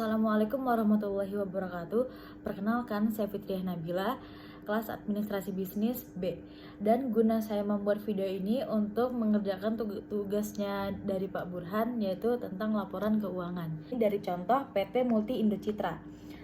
Assalamualaikum warahmatullahi wabarakatuh. Perkenalkan, saya Fitriah Nabila, kelas administrasi bisnis B. Dan guna saya membuat video ini untuk mengerjakan tugasnya dari Pak Burhan, yaitu tentang laporan keuangan. Ini dari contoh PT Multi Indo Citra.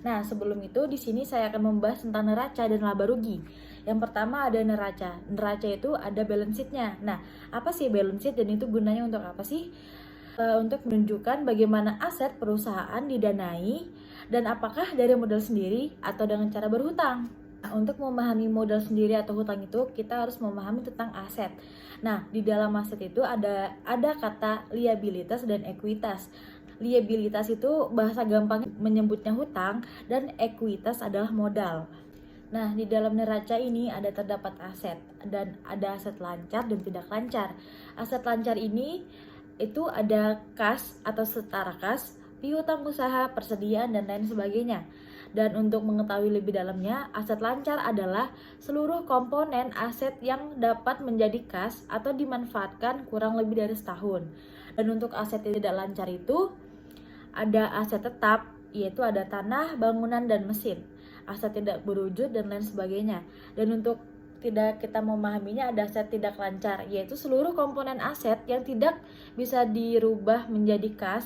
Nah, sebelum itu di sini saya akan membahas tentang neraca dan laba rugi. Yang pertama ada neraca. Neraca itu ada balance sheet-nya. Nah, apa sih balance sheet dan itu gunanya untuk apa sih? Untuk menunjukkan bagaimana aset perusahaan didanai dan apakah dari modal sendiri atau dengan cara berhutang. Nah, untuk memahami modal sendiri atau hutang itu kita harus memahami tentang aset. Nah, di dalam aset itu ada kata liabilitas dan ekuitas. Liabilitas itu bahasa gampang menyebutnya hutang dan ekuitas adalah modal. Nah, di dalam neraca ini ada terdapat aset dan ada aset lancar dan tidak lancar. Aset lancar ini itu ada kas atau setara kas, piutang usaha, persediaan, dan lain sebagainya. Dan untuk mengetahui lebih dalamnya, aset lancar adalah seluruh komponen aset yang dapat menjadi kas atau dimanfaatkan kurang lebih dari setahun. Dan untuk aset yang tidak lancar itu ada aset tetap, yaitu ada tanah, bangunan, dan mesin. Aset tidak berwujud dan lain sebagainya. Dan untuk tidak kita memahaminya ada aset tidak lancar, yaitu seluruh komponen aset yang tidak bisa dirubah menjadi kas,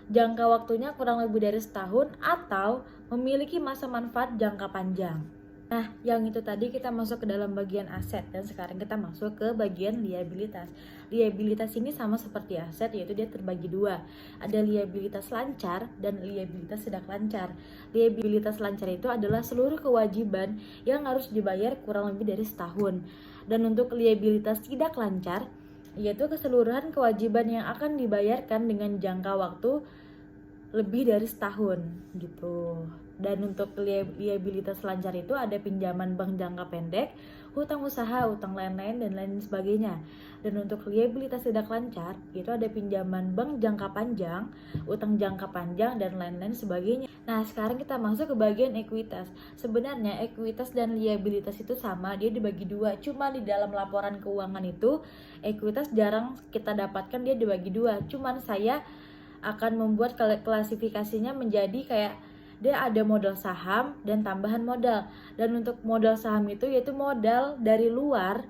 jangka waktunya kurang lebih dari setahun atau memiliki masa manfaat jangka panjang. Nah, yang itu tadi kita masuk ke dalam bagian aset dan sekarang kita masuk ke bagian liabilitas. Liabilitas ini sama seperti aset, yaitu dia terbagi dua. Ada liabilitas lancar dan liabilitas tidak lancar. Liabilitas lancar itu adalah seluruh kewajiban yang harus dibayar kurang lebih dari setahun. Dan untuk liabilitas tidak lancar, yaitu keseluruhan kewajiban yang akan dibayarkan dengan jangka waktu lebih dari setahun gitu. Dan untuk liabilitas lancar itu ada pinjaman bank jangka pendek, hutang usaha, hutang lain-lain, dan lain sebagainya. Dan untuk liabilitas tidak lancar itu ada pinjaman bank jangka panjang, utang jangka panjang, dan lain-lain sebagainya. Nah, sekarang kita masuk ke bagian ekuitas. Sebenarnya ekuitas dan liabilitas itu sama, dia dibagi dua. Cuma di dalam laporan keuangan itu ekuitas jarang kita dapatkan dia dibagi dua. Cuman saya akan membuat klasifikasinya menjadi kayak dia ada modal saham dan tambahan modal. Dan untuk modal saham itu yaitu modal dari luar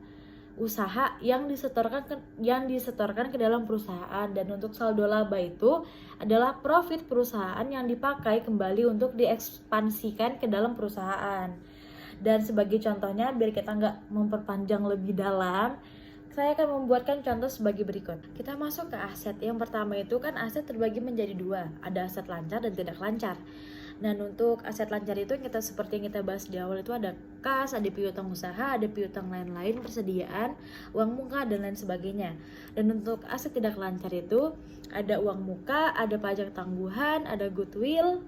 usaha yang disetorkan ke dalam perusahaan. Dan untuk saldo laba itu adalah profit perusahaan yang dipakai kembali untuk diekspansikan ke dalam perusahaan. Dan sebagai contohnya biar kita nggak memperpanjang lebih dalam, saya akan membuatkan contoh sebagai berikut. Kita masuk ke aset. Yang pertama itu kan aset terbagi menjadi dua. Ada aset lancar dan tidak lancar. Dan untuk aset lancar itu seperti yang kita bahas di awal itu ada kas, ada piutang usaha, ada piutang lain-lain, persediaan, uang muka, dan lain sebagainya. Dan untuk aset tidak lancar itu ada uang muka, ada pajak tangguhan, ada goodwill,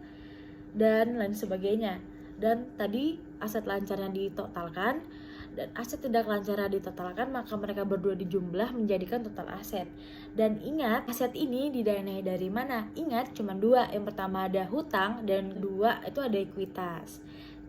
dan lain sebagainya. Dan tadi aset lancarnya ditotalkan dan aset tidak lancar ditotalkan, maka mereka berdua dijumlah menjadikan total aset. Dan ingat, aset ini didanai dari mana? Ingat, cuma dua. Yang pertama ada hutang dan dua itu ada ekuitas.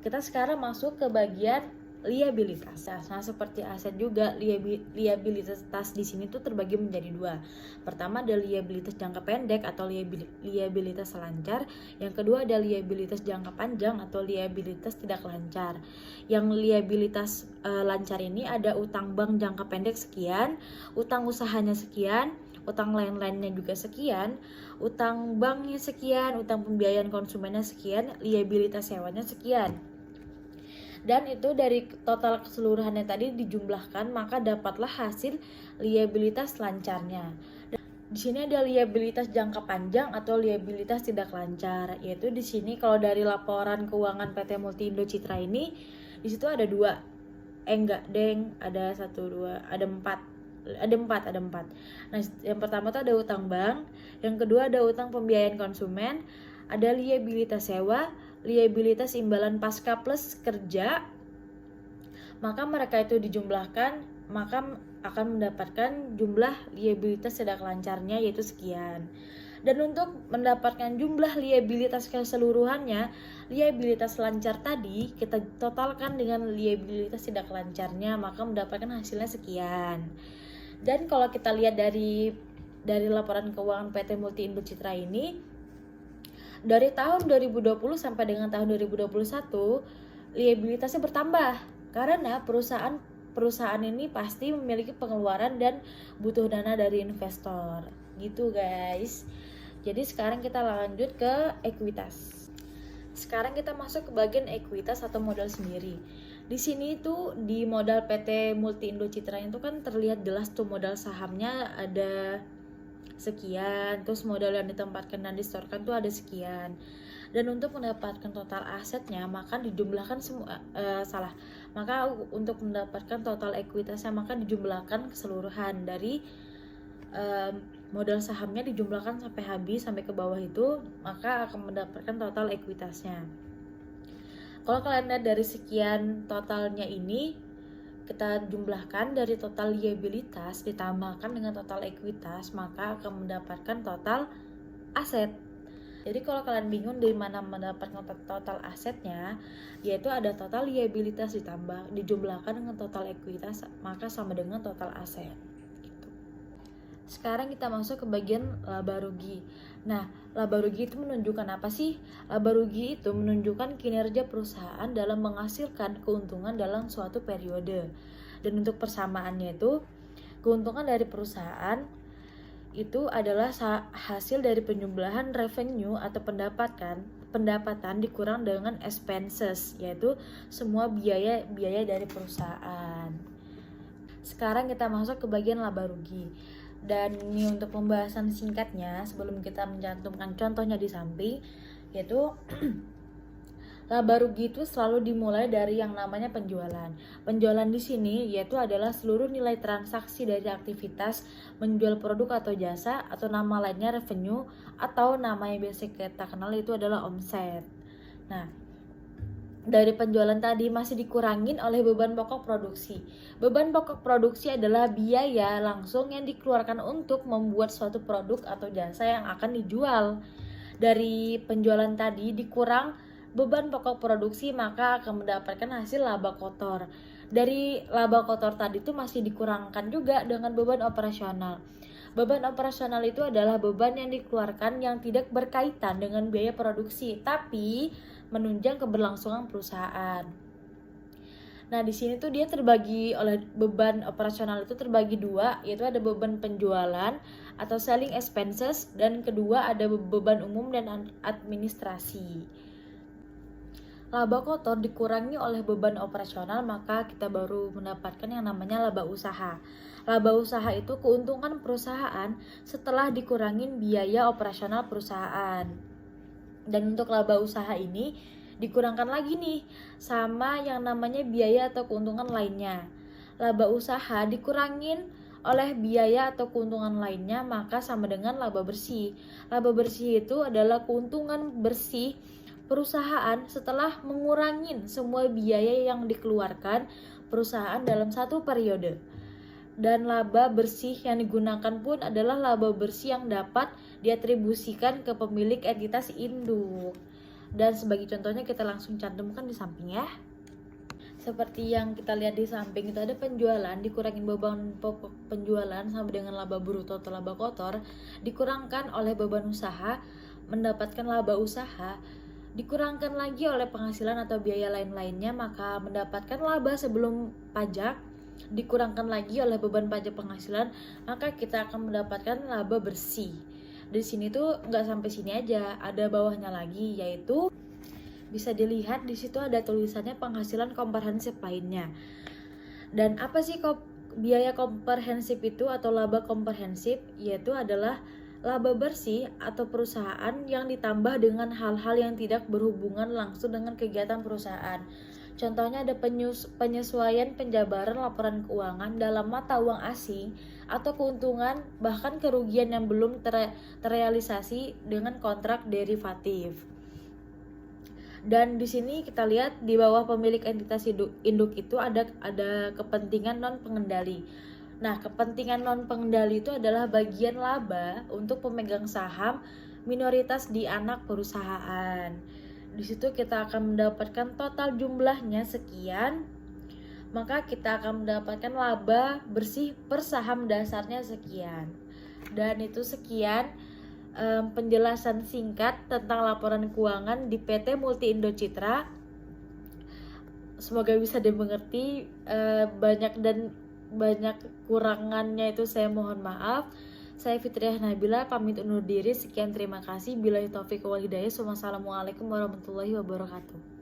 Kita sekarang masuk ke bagian liabilitas. Nah, seperti aset juga, liabilitas di sini tuh terbagi menjadi dua. Pertama ada liabilitas jangka pendek atau liabilitas lancar. Yang kedua ada liabilitas jangka panjang atau liabilitas tidak lancar. Yang liabilitas lancar ini ada utang bank jangka pendek sekian, utang usahanya sekian, utang lain-lainnya juga sekian, utang banknya sekian, utang pembiayaan konsumennya sekian, liabilitas sewanya sekian. Dan itu dari total keseluruhannya tadi dijumlahkan, maka dapatlah hasil liabilitas lancarnya. Di sini ada liabilitas jangka panjang atau liabilitas tidak lancar, yaitu di sini kalau dari laporan keuangan PT Multi Indo Citra ini, di situ ada dua, ada empat. Nah, yang pertama tuh ada utang bank, yang kedua ada utang pembiayaan konsumen, ada liabilitas sewa, liabilitas imbalan pasca plus kerja. Maka mereka itu dijumlahkan, maka akan mendapatkan jumlah liabilitas tidak lancarnya yaitu sekian. Dan untuk mendapatkan jumlah liabilitas keseluruhannya, liabilitas lancar tadi kita totalkan dengan liabilitas tidak lancarnya, maka mendapatkan hasilnya sekian. Dan kalau kita lihat dari laporan keuangan PT Multi Indo Citra ini, Dari tahun 2020 sampai dengan tahun 2021, liabilitasnya bertambah karena perusahaan ini pasti memiliki pengeluaran dan butuh dana dari investor. Gitu guys. Jadi sekarang kita lanjut ke ekuitas. Sekarang kita masuk ke bagian ekuitas atau modal sendiri. Di sini tuh di modal PT Multi Indo Citra itu kan terlihat jelas tuh modal sahamnya ada sekian, terus modal yang ditempatkan dan disetorkan tuh ada sekian. Dan untuk mendapatkan total asetnya maka dijumlahkan semua maka untuk mendapatkan total ekuitasnya maka dijumlahkan keseluruhan dari modal sahamnya dijumlahkan sampai habis, sampai ke bawah itu, maka akan mendapatkan total ekuitasnya. Kalau kalian lihat dari sekian totalnya ini, kita jumlahkan dari total liabilitas ditambahkan dengan total ekuitas, maka akan mendapatkan total aset. Jadi kalau kalian bingung dari mana mendapatkan total asetnya, yaitu ada total liabilitas dijumlahkan dengan total ekuitas, maka sama dengan total aset. Gitu. Sekarang kita masuk ke bagian laba rugi. Nah, laba rugi itu menunjukkan apa sih? Laba rugi itu menunjukkan kinerja perusahaan dalam menghasilkan keuntungan dalam suatu periode. Dan untuk persamaannya itu, keuntungan dari perusahaan itu adalah hasil dari penjumlahan revenue atau pendapatan dikurang dengan expenses, yaitu semua biaya dari perusahaan. Sekarang kita masuk ke bagian laba rugi. Dan ini untuk pembahasan singkatnya sebelum kita mencantumkan contohnya di samping, yaitu laba rugi itu selalu dimulai dari yang namanya penjualan. Penjualan di sini yaitu adalah seluruh nilai transaksi dari aktivitas menjual produk atau jasa, atau nama lainnya revenue, atau nama yang biasa kita kenal itu adalah omset. Nah, dari penjualan tadi masih dikurangin oleh beban pokok produksi. Beban pokok produksi adalah biaya langsung yang dikeluarkan untuk membuat suatu produk atau jasa yang akan dijual. Dari penjualan tadi dikurang beban pokok produksi, maka akan mendapatkan hasil laba kotor. Dari laba kotor tadi itu masih dikurangkan juga dengan beban operasional. Beban operasional itu adalah beban yang dikeluarkan yang tidak berkaitan dengan biaya produksi, tapi menunjang keberlangsungan perusahaan. Nah, di sini tuh dia terbagi oleh beban operasional itu terbagi dua, yaitu ada beban penjualan atau selling expenses, dan kedua ada beban umum dan administrasi. Laba kotor dikurangi oleh beban operasional, maka kita baru mendapatkan yang namanya laba usaha. Laba usaha itu keuntungan perusahaan setelah dikurangin biaya operasional perusahaan. Dan untuk laba usaha ini dikurangkan lagi nih sama yang namanya biaya atau keuntungan lainnya. Laba usaha dikurangin oleh biaya atau keuntungan lainnya, maka sama dengan laba bersih. Laba bersih itu adalah keuntungan bersih perusahaan setelah mengurangin semua biaya yang dikeluarkan perusahaan dalam satu periode. Dan laba bersih yang digunakan pun adalah laba bersih yang dapat diatribusikan ke pemilik entitas induk. Dan sebagai contohnya kita langsung cantumkan di samping ya. Seperti yang kita lihat di samping itu ada penjualan, dikurangin beban pokok penjualan sama dengan laba bruto atau laba kotor, dikurangkan oleh beban usaha, mendapatkan laba usaha, dikurangkan lagi oleh penghasilan atau biaya lain-lainnya, maka mendapatkan laba sebelum pajak, dikurangkan lagi oleh beban pajak penghasilan, maka kita akan mendapatkan laba bersih. Di sini tuh nggak sampai sini aja, ada bawahnya lagi, yaitu bisa dilihat di situ ada tulisannya penghasilan komprehensif lainnya. Dan apa sih biaya komprehensif itu atau laba komprehensif? Yaitu adalah laba bersih atau perusahaan yang ditambah dengan hal-hal yang tidak berhubungan langsung dengan kegiatan perusahaan. Contohnya ada penyesuaian penjabaran laporan keuangan dalam mata uang asing, atau keuntungan bahkan kerugian yang belum terrealisasi dengan kontrak derivatif. Dan di sini kita lihat di bawah pemilik entitas induk itu ada kepentingan non pengendali. Nah, kepentingan non pengendali itu adalah bagian laba untuk pemegang saham minoritas di anak perusahaan. Di situ kita akan mendapatkan total jumlahnya sekian, maka kita akan mendapatkan laba bersih per saham dasarnya sekian. Dan itu sekian penjelasan singkat tentang laporan keuangan di PT Multi Indo Citra. Semoga bisa dimengerti. Banyak kurangannya itu saya mohon maaf. Saya Fitriah Nabila pamit undur diri. Sekian, terima kasih. Billahi taufiq wal hidayah. Wassalamualaikum warahmatullahi wabarakatuh.